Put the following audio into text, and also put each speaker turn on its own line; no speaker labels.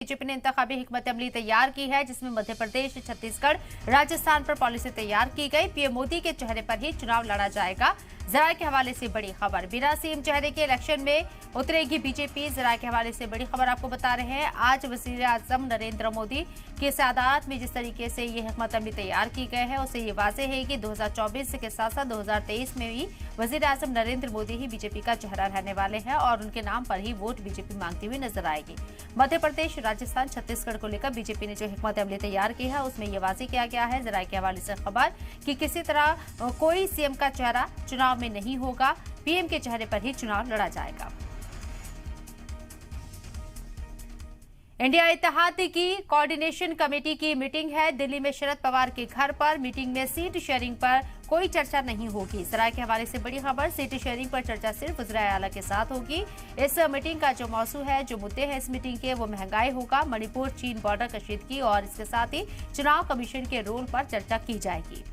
BJP ने इंतखाबी हिकमत अमली तैयार की है, जिसमें मध्य प्रदेश, छत्तीसगढ़, राजस्थान पर पॉलिसी तैयार की गई। पीएम मोदी के चेहरे पर ही चुनाव लड़ा जाएगा। जरा के हवाले से बड़ी खबर, बिना सीएम चेहरे के इलेक्शन में उतरेगी बीजेपी। जरा के हवाले से बड़ी खबर आपको बता रहे हैं। आज वजीर आजम नरेंद्र मोदी की सआदत में जिस तरीके से ये हिकमत अमली तैयार की गई है, उससे ये वाज़ेह है कि 2024 के साथ साथ 2023 में भी वजीर आजम नरेंद्र मोदी ही बीजेपी का चेहरा रहने वाले हैं और उनके नाम पर ही वोट बीजेपी मांगती हुई नजर आएगी। मध्य प्रदेश, राजस्थान, छत्तीसगढ़ को लेकर बीजेपी ने जो हिकमत अमली तैयार की है, उसमें यह वाज़ेह किया गया है जरा के हवाले से खबर कि किसी तरह कोई सीएम का चेहरा चुनाव में नहीं होगा, पीएम के चेहरे पर ही चुनाव लड़ा जाएगा। इंडिया इत्तेहाद की कोऑर्डिनेशन कमेटी की मीटिंग है दिल्ली में शरद पवार के घर पर। मीटिंग में सीट शेयरिंग पर कोई चर्चा नहीं होगी। सराय के हवाले से बड़ी खबर, सीट शेयरिंग पर चर्चा सिर्फ वज़ीर आला के साथ होगी। इस मीटिंग का जो मौजू है, जो मुद्दे हैं इस मीटिंग के, वो महंगाई होगा, मणिपुर चीन बॉर्डर कशीदगी और इसके साथ ही चुनाव कमीशन के रोल पर चर्चा की जाएगी।